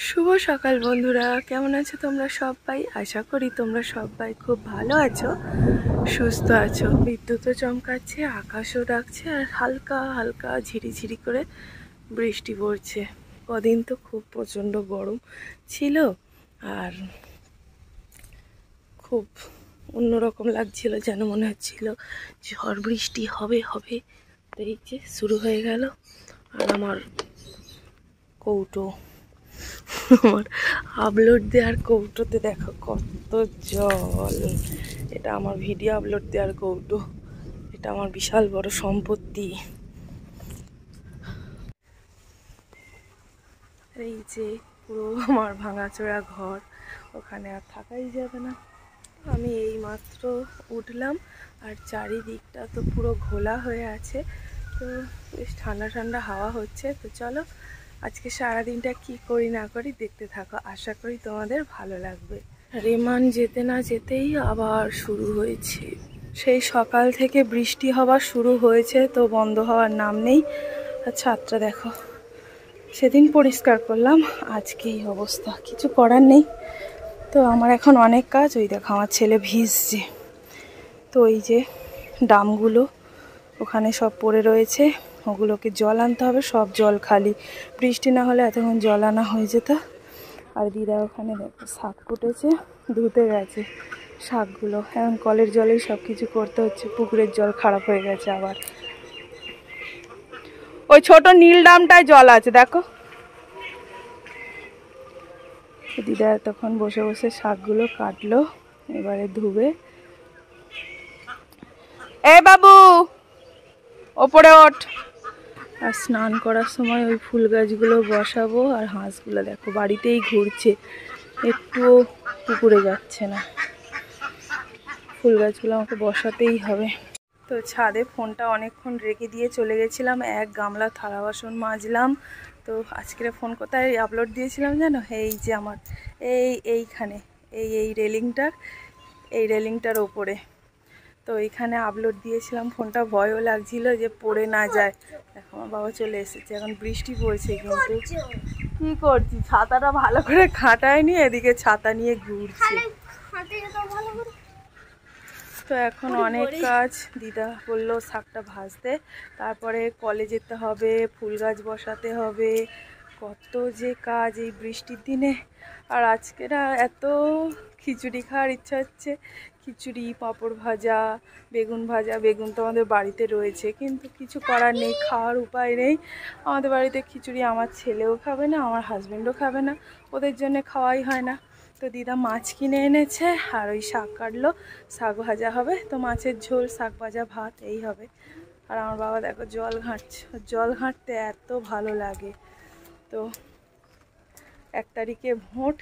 শুভ সকাল বন্ধুরা, কেমন আছো তোমরা সবাই? আশা করি তোমরা সবাই খুব ভালো আছো, সুস্থ আছো। বিদ্যুৎও চমকাচ্ছে, আকাশও ডাকছে, আর হালকা হালকা ঝিরিঝিরি করে বৃষ্টি পড়ছে। কদিন তো খুব প্রচণ্ড গরম ছিল, আর খুব অন্যরকম লাগছিল, যেন মনে হচ্ছিল ঝড় বৃষ্টি হবে হবে। তো এই যে শুরু হয়ে গেল। আর আমার কৌটো, আমার আপলোড দেওয়ার কৌটোতে দেখো কত জল। এটা আমার ভিডিও আপলোড দেওয়ার কৌটো, এটা আমার বিশাল বড় সম্পত্তি। এই যে পুরো আমার ভাঙাচোরা ঘর, ওখানে আর থাকাই যাবে না। আমি এই মাত্র উঠলাম, আর চারিদিকটা তো পুরো ঘোলা হয়ে আছে, তো বেশ ঠান্ডা ঠান্ডা হাওয়া হচ্ছে। তো চলো আজকে সারাদিনটা কি করি না করি দেখতে থাকো, আশা করি তোমাদের ভালো লাগবে। রেমান যেতে না যেতেই আবার শুরু হয়েছে। সেই সকাল থেকে বৃষ্টি হওয়া শুরু হয়েছে, তো বন্ধ হওয়ার নাম নেই। আর ছাদটা দেখো, সেদিন পরিষ্কার করলাম, আজকে এই অবস্থা, কিছু করার নেই। তো আমার এখন অনেক কাজ। ওই দেখো আমার ছেলে ভিজছে, তো এই যে ডামগুলো ওখানে সব পড়ে রয়েছে, ওগুলোকে জল আনতে হবে। সব জল খালি, বৃষ্টি না হলে এতক্ষণ জল আনা হয়ে যেত। আর দিদা ওখানে দেখো শাক ফুটেছে, ধুতে গেছে শাকগুলো। এখন কলের জলেই সব কিছু করতে হচ্ছে, পুকুরের জল খারাপ হয়ে গেছে আবার। ওই ছোট নীল ডামটায় জল আছে দেখো। দিদা তখন বসে বসে শাকগুলো কাটলো, এবারে ধুবে। এ বাবু ওপরে ওঠ। আর স্নান করার সময় ওই ফুল গাছগুলো বসাবো। আর হাঁসগুলো দেখো বাড়িতেই ঘুরছে, একটুও পুকুরে যাচ্ছে না। ফুল গাছগুলো আমাকে বসাতেই হবে। তো ছাদে ফোনটা অনেকক্ষণ রেখে দিয়ে চলে গেছিলাম, এক গামলা থালা বাসন মাজলাম। তো আজকের ফোন কোথায় আপলোড দিয়েছিলাম জানো? এই যে আমার এইখানে এই রেলিংটার ওপরে। তো এইখানে আপলোড দিয়েছিলাম, ফোনটা ভয়ও লাগছিল যে পড়ে না যায়। দেখো আমার বাবা চলে এসেছে, এখন বৃষ্টি পড়ছে। কিন্তু কি করছি, ছাতাটা ভালো করে খাটায়নি, এদিকে ছাতা নিয়ে ঘুরছি। তো এখন অনেক কাজ। দিদা বললো শাকটা ভাজতে, তারপরে কলে যেতে হবে, ফুল গাছ বসাতে হবে, কত যে কাজ এই বৃষ্টির দিনে। আর আজকে না এত খিচুড়ি খাওয়ার ইচ্ছা হচ্ছে, খিচুড়ি, পাঁপড় ভাজা, বেগুন ভাজা। বেগুন তো আমাদের বাড়িতে রয়েছে, কিন্তু কিছু করার নেই, খাওয়ার উপায় নেই। আমাদের বাড়িতে খিচুড়ি আমার ছেলেও খাবে না, আমার হাজব্যান্ডও খাবে না, ওদের জন্য খাওয়াই হয় না। তো দিদা মাছ কিনে এনেছে, আর ওই শাক কাটলো, শাক ভাজা হবে। তো মাছের ঝোল, শাক ভাজা, ভাত এই হবে। আর আমার বাবা দেখো জল ঘাঁটছে, জল ঘাঁটতে এত ভালো লাগে। তো 1 তারিখে ভোট,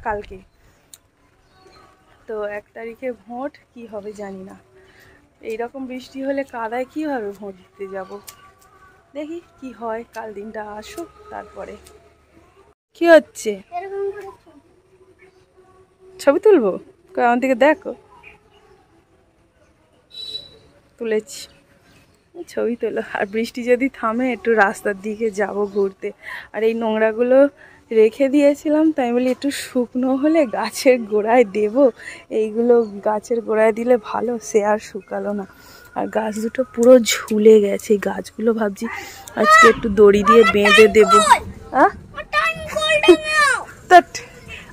কালকে। তো 1 তারিখে ভোট, কি হবে জানি না। এইরকম বৃষ্টি হলে কাদায় কীভাবে ভোট দিতে যাব, দেখি কি হয়। কাল দিনটা আসুক, তারপরে কি হচ্ছে। ছবি তুলবো, আমার দিকে দেখো, তুলেছি, ছবি তোলো। আর বৃষ্টি যদি থামে একটু রাস্তার দিকে যাব ঘুরতে। আর এই নোংরাগুলো রেখে দিয়েছিলাম, তাই বলি একটু শুকনো হলে গাছের গোড়ায় দেব। এইগুলো গাছের গোড়ায় দিলে ভালো, সে আর শুকালো না। আর গাছ দুটো পুরো ঝুলে গেছে, গাছগুলো ভাবছি আজকে একটু দড়ি দিয়ে বেঁধে দেবো।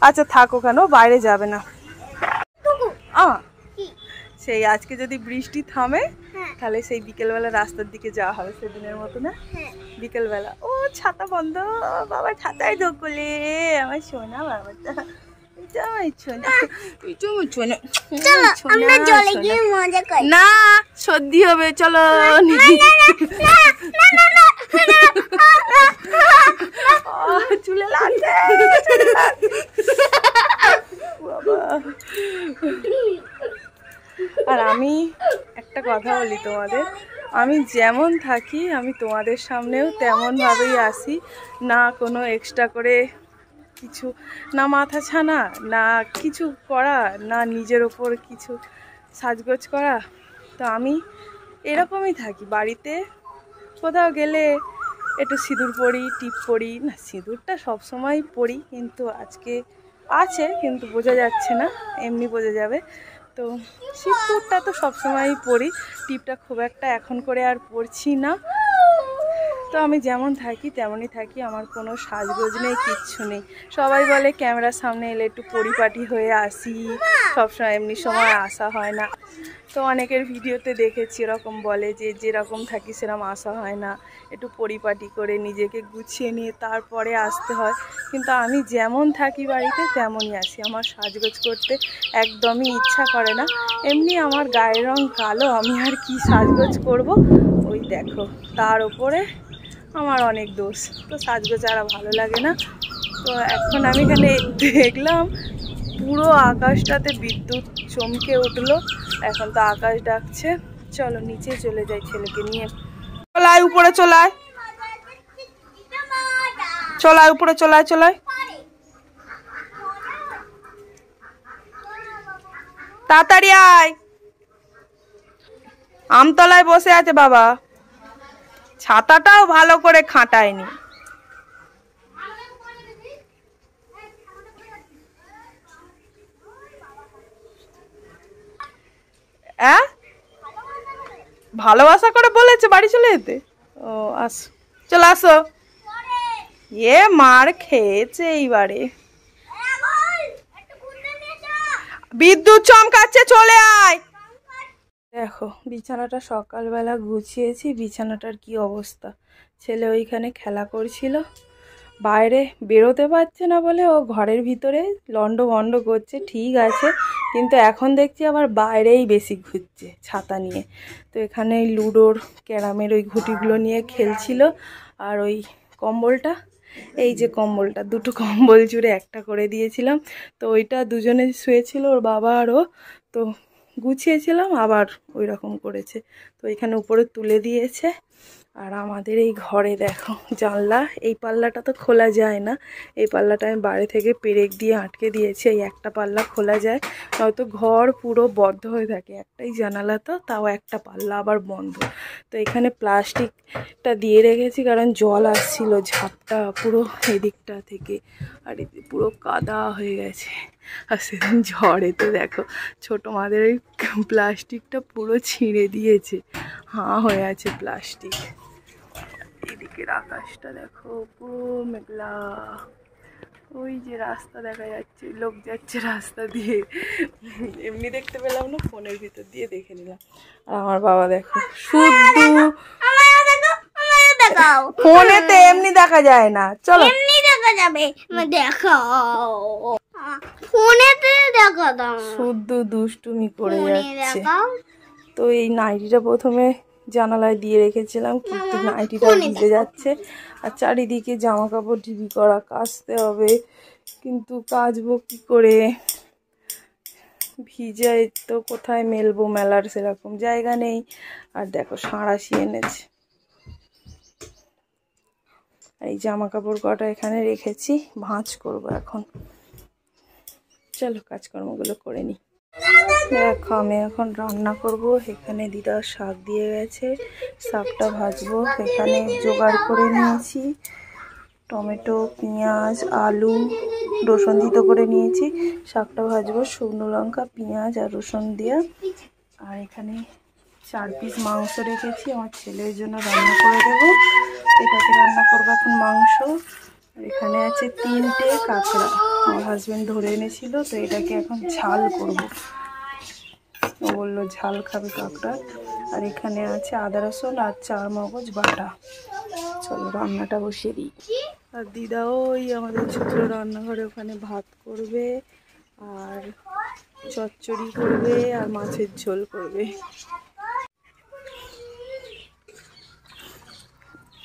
আচ্ছা থাক, ওখানে বাইরে যাবে না। সেই আজকে যদি বৃষ্টি থামে, তাহলে সেই বিকেলবেলা রাস্তার দিকে যাওয়া হবে সেদিনের মতো না? বিকেলবেলা। ও ছাতা বন্ধ, বাবা ছাতায় ঢোকলে আমার সোনা, বাবাটা না সর্দি হবে, চলো। চুলে লাগছে বাবা। আর আমি একটা কথা বলি তোমাদের, আমি যেমন থাকি আমি তোমাদের সামনেও তেমনভাবেই আসি। না কোনো এক্সট্রা করে কিছু, না মাথা ছানা, না কিছু করা, না নিজের ওপর কিছু সাজগোজ করা। তো আমি এরকমই থাকি। বাড়িতে কোথাও গেলে একটু সিঁদুর পরি, টিপ পরি। না, সিঁদুরটা সবসময় পরি, কিন্তু আজকে আছে, কিন্তু বোঝা যাচ্ছে না, এমনি বোঝা যাবে। তো সিঁদুরটা তো সবসময়ই পরি, টিপটা খুব একটা এখন করে আর পরছি না। তো আমি যেমন থাকি তেমনই থাকি, আমার কোনো সাজগোজ নেই, কিচ্ছু নেই। সবাই বলে ক্যামেরার সামনে এলে একটু পরিপাটি হয়ে আসি, সবসময় এমনি সময় আসা হয় না। তো অনেকের ভিডিওতে দেখেছি এরকম বলে যে যেরকম থাকি সেরকম আসা হয় না, একটু পরিপাটি করে নিজেকে গুছিয়ে নিয়ে তারপরে আসতে হয়। কিন্তু আমি যেমন থাকি বাড়িতে তেমনই আসি, আমার সাজগোজ করতে একদমই ইচ্ছা করে না। এমনি আমার গায়ের রং কালো, আমি আর কি সাজগোজ করব। ওই দেখো, তার ওপরে আমার অনেক দোষ, তো সাজগোজ আর ভালো লাগে না। তো এখন আমি এখানে দেখলাম পুরো আকাশটাতে বিদ্যুৎ চমকে উঠলো, এখন তো আকাশ ডাকছে। চলো নিচে চলে যাই ছেলেকে নিয়ে। চলায় উপরে, চলায় চলায় উপরে, চলায় চলায়, তাড়াতাড়ি আয়। আমতলায় বসে আছে বাবা, ছাতাটাও ভালো করে খাটায়নি। ভালোবাসা করে বলেছে বাড়ি চলে যেতে। ও আসো, চলে আসো। এ মার খেয়েছে এইবারে, বিদ্যুৎ চমকাচ্ছে, চলে আয়। দেখো বিছানাটা সকালবেলা গুছিয়েছি, বিছানাটার কি অবস্থা। ছেলে ওইখানে খেলা করছিল, বাইরে বেরোতে পারছে না বলে ও ঘরের ভিতরে লন্ড ভন্ড করছে, ঠিক আছে, কিন্তু এখন দেখছি আবার বাইরেই বেশি ঘুরছে ছাতা নিয়ে। তো এখানে লুডোর ক্যারামের ওই ঘুটিগুলো নিয়ে খেলছিল। আর ওই কম্বলটা, এই যে কম্বলটা, দুটো কম্বল জুড়ে একটা করে দিয়েছিলাম, তো ওইটা দুজনে শুয়েছিল, ওর বাবা আর ও। তো গুছিয়েছিলাম, আবার ওই রকম করেছে, তো এখানে উপরে তুলে দিয়েছে। আর আমাদের এই ঘরে দেখো জানলা, এই পাল্লাটা তো খোলা যায় না, এই পাল্লাটা আমি বাইরে থেকে পেরেক দিয়ে আটকে দিয়েছি, এই একটা পাল্লা খোলা যায়, নয়তো ঘর পুরো বদ্ধ হয়ে থাকে। একটাই জানালা তো, তাও একটা পাল্লা আবার বন্ধ। তো এখানে প্লাস্টিকটা দিয়ে রেখেছি, কারণ জল আসছিল ঝাপটা পুরো এদিকটা থেকে, আর এদিকে পুরো কাদা হয়ে গেছে। আর সেদিন ঝড়েতে দেখো ছোটো মাদের ওই প্লাস্টিকটা পুরো ছিঁড়ে দিয়েছে, হাঁ হয়ে আছে প্লাস্টিক। এদিকের আকাশটা দেখো পুরো মেঘলা, ওই যে রাস্তা দেখা যাচ্ছে, লোক যাচ্ছে রাস্তা দিয়ে, এমনি দেখতে পেলাম না, ফোনের ভিতর দিয়ে দেখে নিলাম। আর আমার বাবা দেখো শুধু, ফোনেতে এমনি দেখা যায় না, চলো এমনি দেখা যাবে, দেখাও ফোনেতে দেখা দাও, শুধু দুষ্টুমি করে যাচ্ছে। তো এই নাইটিটা প্রথমে জানালায় দিয়ে রেখেছিলাম, কিন্তু নাইটিটা ভিজে যাচ্ছে, আর চারিদিকে জামা কাপড় ঢিবি করা, কাচতে হবে, কিন্তু কাচবো কি করে, ভিজে তো কোথায় মেলবো, মেলার সেরকম জায়গা নেই। আর দেখো সাঁড়াশি এনেছে, এই জামা কাপড় কটা এখানে রেখেছি, ভাঁজ করবো এখন। চলো কাজকর্মগুলো করে নিই। দেখো আমি এখন রান্না করব, এখানে দিদা শাক দিয়ে গেছে, শাকটা ভাজবো। এখানে জোগাড় করে নিয়েছি টমেটো, পেঁয়াজ, আলু, রসুন দিতে করে নিয়েছি, শাকটা ভাজবো শুকনো লঙ্কা, পেঁয়াজ আর রসুন দিয়ে। আর এখানে 4 পিস মাংস রেখেছি, আমার ছেলের জন্য রান্না করে দেবো, এটাকে রান্না করবো এখন মাংস। আর এখানে আছে 3টে কাঁকড়া, আমার হাজবেন্ড ধরে এনেছিল, তো এটাকে এখন ঝাল করব, ও বললো ঝাল খাবে কাঁকড়া। আর এখানে আছে আদা রসুন আর 4 মগজ বাটা। চলো রান্নাটা বসিয়ে দিই। আর দিদা ওই আমাদের ছোট রান্নাঘরে ওখানে ভাত করবে, আর চচ্চড়ি করবে, আর মাছের ঝোল করবে।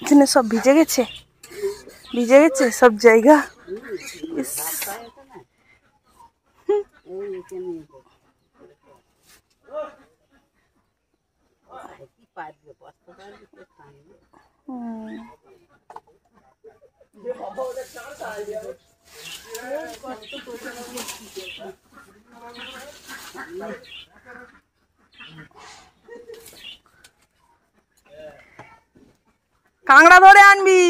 এখানে সব ভিজে গেছে, ভিজে গেছে সব জায়গা। কাঁকড়া ধরে আনবি,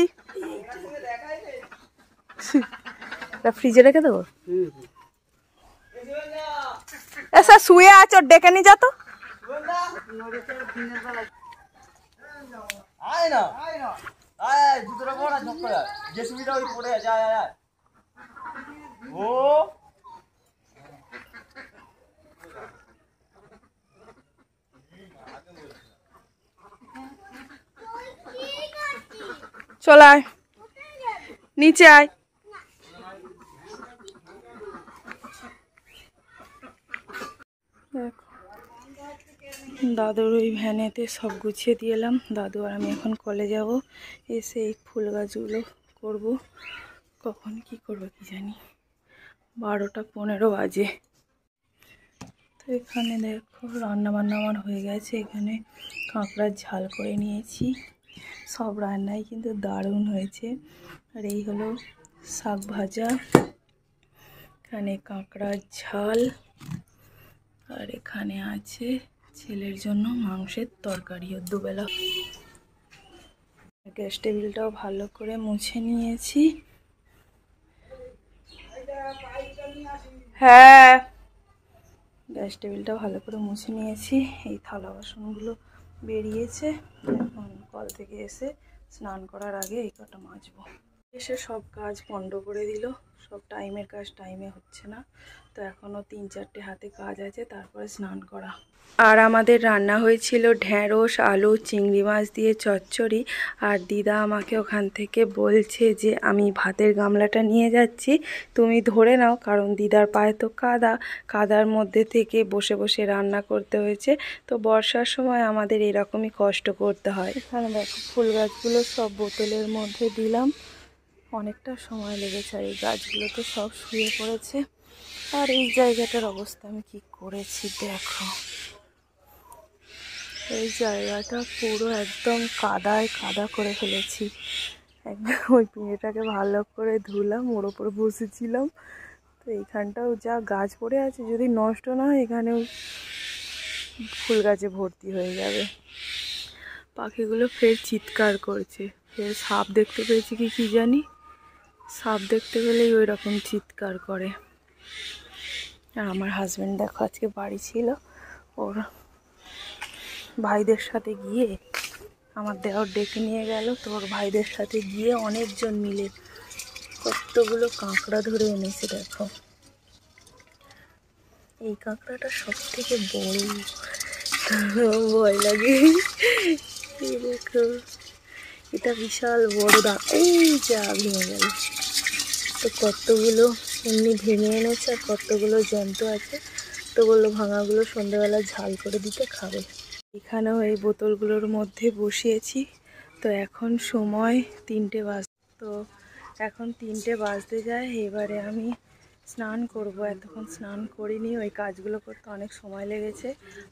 ফ্রিজে রেখে দেবো। এসে শুয়ে আছো, ডেকে নি যা তো। চল আয়, নিচে আয়। দাদুর ওই ভ্যানেতে সব গুছিয়ে দিয়ে এলাম। দাদু আর আমি এখন কলে যাব। এসে এই ফুল গাছগুলো করব। কখন কি করবো কি জানি, 12টা 15 বাজে। তো এখানে দেখো রান্না বান্না আমার হয়ে গেছে। এখানে কাঁকড়ার ঝাল করে নিয়েছি। সব রান্নাই কিন্তু দারুণ হয়েছে। আর এই হলো শাক ভাজা, এখানে কাঁকড়ার ঝাল, আর এখানে আছে ছেলের জন্য মাংসের তরকারি। দুবেলা গ্যাস টেবিলটাও ভালো করে মুছে নিয়েছি। হ্যাঁ, গ্যাস টেবিলটা ভালো করে মুছে নিয়েছি। এই থালা বাসনগুলো বেরিয়েছে, এখন কল থেকে এসে স্নান করার আগে এই কটা মাজবো। এসে সব কাজ পণ্ড করে দিল। সব টাইমের কাজ টাইমে হচ্ছে না। তো এখনও 3-4টে হাতে কাজ আছে, তারপরে স্নান করা। আর আমাদের রান্না হয়েছিল ঢ্যাঁড়স, আলু, চিংড়ি মাছ দিয়ে চচ্চড়ি। আর দিদা আমাকে ওখান থেকে বলছে যে আমি ভাতের গামলাটা নিয়ে যাচ্ছি, তুমি ধরে নাও, কারণ দিদার পায়ে তো কাদার মধ্যে থেকে বসে বসে রান্না করতে হয়েছে। তো বর্ষার সময় আমাদের এরকমই কষ্ট করতে হয়। এখানে দেখো ফুল গাছগুলো সব বোতলের মধ্যে দিলাম। অনেকটা সময় লেগেছে। আর এই গাছগুলো তো সব শুয়ে পড়েছে। আর এই জায়গাটার অবস্থা আমি কি করেছি দেখো। এই জায়গাটা পুরো একদম কাদায় কাদা করে ফেলেছি। একদম ওই পিঁড়েটাকে ভালো করে ধুলাম, ওর ওপর বসেছিলাম। তো এইখানটাও যা গাছ পড়ে আছে, যদি নষ্ট না হয় এখানেও ফুল গাছে ভর্তি হয়ে যাবে। পাখিগুলো ফের চিৎকার করছে। ফের সাপ দেখতে পেয়েছি কি জানি। সাপ দেখতে পেলেই ওই রকম চিৎকার করে। আর আমার হাজব্যান্ড দেখো আজকে বাড়ি ছিল, ওর ভাইদের সাথে গিয়ে আমার দেওর ডেকে নিয়ে গেল। তো ওর ভাইদের সাথে গিয়ে অনেকজন মিলে কতগুলো কাঁকড়া ধরে এনেছে দেখো। এই কাঁকড়াটা সব থেকে বড়, ভয় লাগে। দেখো এটা বিশাল বড় এই যা ভেঙে গেল। তো কতগুলো এমনি ভেঙে এনেছে, আর কতগুলো জ্যান্ত আছে। তো বললো ভাঙাগুলো সন্ধ্যাবেলা ঝাল করে দিতে খাবে। এখানেও এই বোতলগুলোর মধ্যে বসিয়েছি। তো এখন সময় 3টে বাজে। তো এখন 3টে বাজতে যায়। এবারে আমি স্নান করব। এতক্ষণ স্নান করিনি, ওই কাজগুলো করতে অনেক সময় লেগেছে।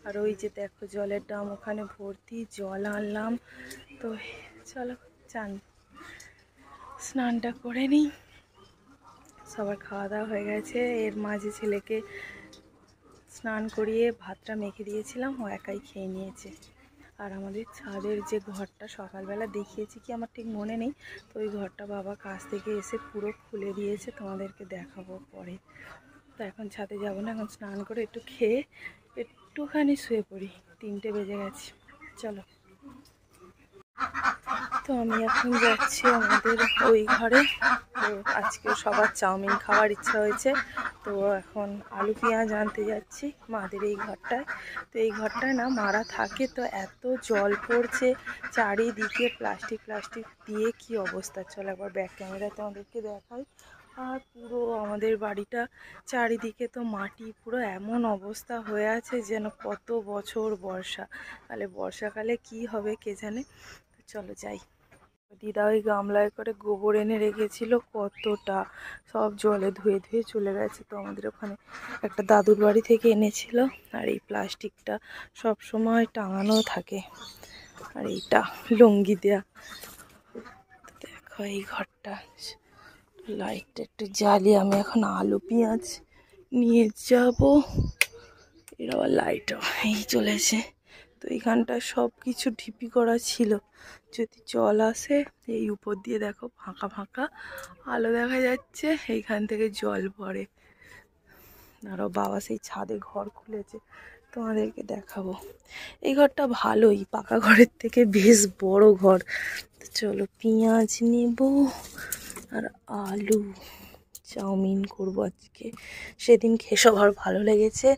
আর ওই যে দেখো জলের ড্রাম ওখানে ভর্তি, জল আনলাম। তো চলো স্নানটা করে নিই। সবার খাওয়া দাওয়া হয়ে গেছে। এর মাঝে ছেলেকে স্নান করিয়ে ভাতটা মেখে দিয়েছিলাম, ও একাই খেয়ে নিয়েছে। আর আমাদের ছাদের যে ঘরটা সকালবেলা দেখিয়েছি কি আমার ঠিক মনে নেই। তো ওই ঘরটা বাবা কাছ থেকে এসে পুরো খুলে দিয়েছে, তোমাদেরকে দেখাবো পরে। তো এখন ছাদে যাব না, এখন স্নান করে একটু খেয়ে একটুখানি শুয়ে পড়ি। 3টে বেজে গেছে, চলো। তো আমি এখন যাচ্ছি আমাদের ওই ঘরে। তো আজকে সবার চাউমিন খাওয়ার ইচ্ছা হয়েছে। তো এখন আলু পেঁয়াজ আনতে যাচ্ছি মাদের এই ঘরটায়। তো এই ঘরটায় না মারা থাকে। তো এত জল পড়ছে চারিদিকে, প্লাস্টিক দিয়ে কি অবস্থা। চলো একবার ব্যাক ক্যামেরায় তোমাদেরকে দেখাই। আর পুরো আমাদের বাড়িটা চারিদিকে তো মাটি, পুরো এমন অবস্থা হয়ে আছে যেন কত বছর বর্ষা। তাহলে বর্ষাকালে কি হবে কে জানে। চলো যাই। দিদা ওই গামলায় করে গোবর এনে রেখেছিল কতটা, সব জলে ধুয়ে ধুয়ে চলে গেছে। তো আমাদের ওখানে একটা দাদুর বাড়ি থেকে এনেছিল। আর এই প্লাস্টিকটা সব সময় টাঙানো থাকে। আর এইটা লুঙ্গি দেয়া। দেখো এই ঘরটা, লাইটটা একটু জ্বালিয়ে আমি এখন আলু পেঁয়াজ নিয়ে যাব। এর আবার লাইটও এই চলেছে। তো এইখানটা সব কিছু ঢিপি করা ছিল, যদি জল আসে এই উপর দিয়ে দেখো ফাঁকা ফাঁকা আলো দেখা যাচ্ছে, এইখান থেকে জল পড়ে। আরও বাবা সেই ছাদে ঘর খুলেছে, তোমাদেরকে দেখাবো। এই ঘরটা ভালোই, পাকা ঘরের থেকে বেশ বড় ঘর। তো চলো পেঁয়াজ নেব আর আলু, চাউমিন করবো আজকে, সেদিন খেয়ে সবার ভালো লেগেছে।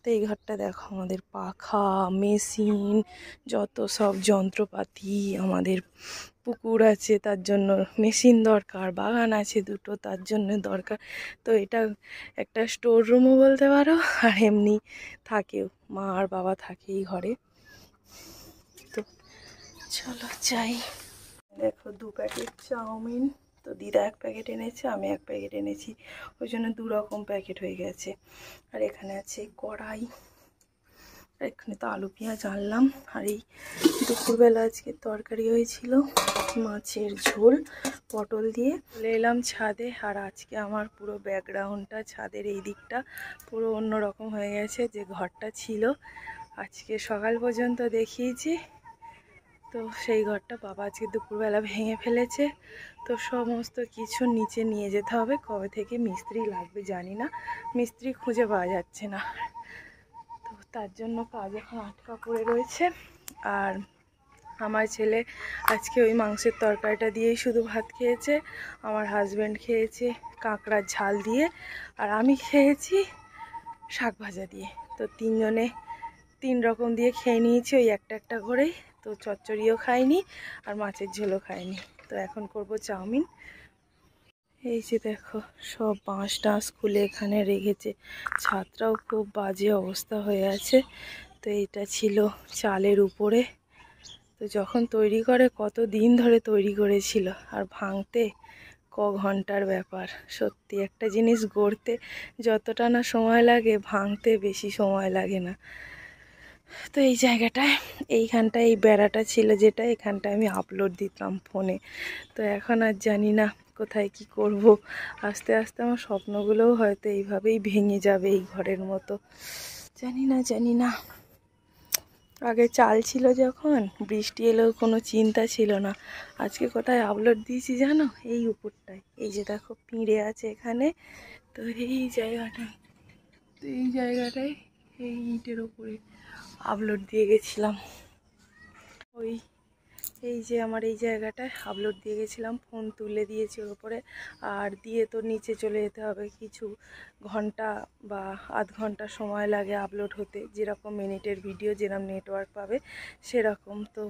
তো এই ঘরটা দেখো, আমাদের পাখা, মেশিন, যত সব যন্ত্রপাতি, আমাদের পুকুর আছে তার জন্য মেশিন দরকার, বাগান আছে দুটো তার জন্য দরকার। তো এটা একটা স্টোর রুমও বলতে পারো, আর এমনি থাকেও, মা আর বাবা থাকে এই ঘরে। তো চলো যাই। দেখো 2 প্যাকেট চাউমিন, তো দিদা 1 প্যাকেট এনেছে, আমি 1 প্যাকেট এনেছি, ওই জন্য 2 রকম প্যাকেট হয়ে গেছে। আর এখানে আছে কড়াই, আর এখানে তো আলু পেঁয়াজ আনলাম। আর এই দুপুরবেলা আজকে তরকারি হয়েছিল মাছের ঝোল পটল দিয়ে। চলে এলাম ছাদে, আর আজকে আমার পুরো ব্যাকগ্রাউন্ডটা, ছাদের এই দিকটা পুরো অন্যরকম হয়ে গেছে। যে ঘরটা ছিল আজকে সকাল পর্যন্ত দেখিয়েছি, তো সেই ঘরটা বাবা আজকে দুপুরবেলা ভেঙে ফেলেছে। তো সমস্ত কিছু নিচে নিয়ে যেতে হবে। কবে থেকে মিস্ত্রি লাগবে জানি না, মিস্ত্রি খুঁজে পাওয়া যাচ্ছে না, তো তার জন্য কাজ এখন আটকা পড়ে রয়েছে। আর আমার ছেলে আজকে ওই মাংসের তরকারিটা দিয়েই শুধু ভাত খেয়েছে, আমার হাজব্যান্ড খেয়েছে কাঁকড়ার ঝাল দিয়ে, আর আমি খেয়েছি শাক ভাজা দিয়ে। তো 3 জনে 3 রকম দিয়ে খেয়ে নিয়েছি ওই একটা একটা করেই। তো চচ্চড়িও খাইনি আর মাছের ঝোলও খাইনি। তো এখন করব চাউমিন। এই যে দেখো সব বাঁশ টাঁশ খুলে এখানে রেখেছে, ছাদটাও খুব বাজে অবস্থা হয়ে আছে। তো এইটা ছিল চালের উপরে, তো যখন তৈরি করে কত দিন ধরে তৈরি করেছিল, আর ভাঙতে ঘন্টার ব্যাপার। সত্যি একটা জিনিস গড়তে যতটা না সময় লাগে, ভাঙতে বেশি সময় লাগে না। তো এই জায়গাটায়, এইখানটায় এই বেড়াটা ছিল যেটা, এখানটায় আমি আপলোড দিতাম ফোনে। তো এখন আর জানি না কোথায় কি করব। আস্তে আস্তে আমার স্বপ্নগুলোও হয়তো এইভাবেই ভেঙে যাবে এই ঘরের মতো, জানি না। আগে চাল ছিল যখন, বৃষ্টি এলেও কোনো চিন্তা ছিল না। আজকে কোথায় আপলোড দিয়েছি জানো? এই উপরটায়, এই যে দেখো পিঁড়ে আছে এখানে, তো এই জায়গাটায় এই ইটের ওপরে আপলোড দিয়ে গেছিলাম। এই যে আমার এই জায়গাটায় আপলোড দিয়ে গেছিলাম, ফোন তুলে দিয়েছি ওর উপরে, আর দিয়ে তো নিচে চলে যেতে হবে, কিছু ঘন্টা বা আধ ঘন্টা সময় লাগে আপলোড হতে, যেরকম মিনিটের ভিডিও যেরকম নেটওয়ার্ক পাবে সেরকম। তো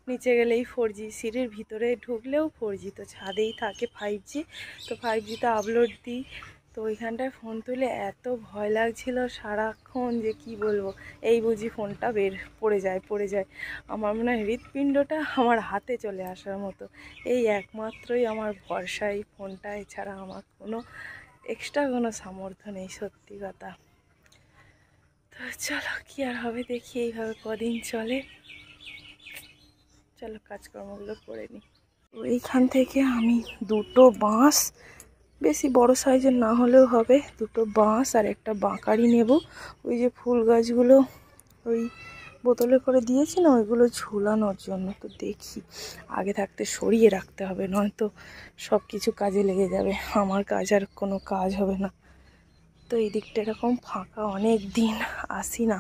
নিচে গেলেই 4G, সিঁড়ির ভিতরে ঢুকলেও 4G, তো ছাদেই থাকে 5G। তো 5Gতে আপলোড দিই। তো ওইখানটায় ফোন তুলে এত ভয় লাগছিল সারাক্ষণ, যে কি বলবো, এই বুঝি ফোনটা পড়ে যায়। আমার মনে হয় হৃৎপিণ্ডটা আমার হাতে চলে আসার মতো। এই একমাত্রই আমার ভরসা এই ফোনটা, এছাড়া আমার কোনো এক্সট্রা কোনো সামর্থ্য নেই, সত্যি কথা। তো চলো কি আর হবে, দেখি এইভাবে কদিন চলে। চলো কাজকর্মগুলো করে নিই। তো এইখান থেকে আমি 2টো বাঁশ, বেশি বড় সাইজের না হলেও হবে, 2টো বাঁশ আর একটা বাঁকারি নেব। ওই যে ফুল গাছগুলো ওই বোতলে করে দিয়েছি না, ওইগুলো ঝুলানোর জন্য। তো দেখি আগে থাকতে সরিয়ে রাখতে হবে, নয়তো সব কিছু কাজে লেগে যাবে, আমার কাজ আর কোনো কাজ হবে না। তো এই দিকটা এরকম ফাঁকা, অনেক দিন আসি না।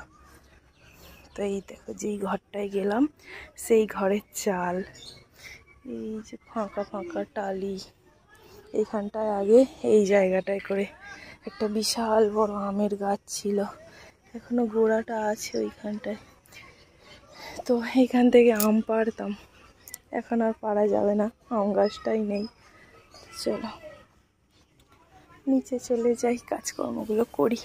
তো এই দেখো যেই ঘরটায় গেলাম সেই ঘরের চাল, এই যে ফাঁকা ফাঁকা টালি, এইখানটায় আগে এই জায়গাটায় করে একটা বিশাল বড় আমের গাছ ছিল, এখনো গোড়াটা আছে ওইখানটায়। তো এইখান থেকে আম পাড়তাম, এখন আর পাড়া যাবে না, আম গাছটাই নেই। চলো নিচে চলে যাই, কাজকর্মগুলো করি।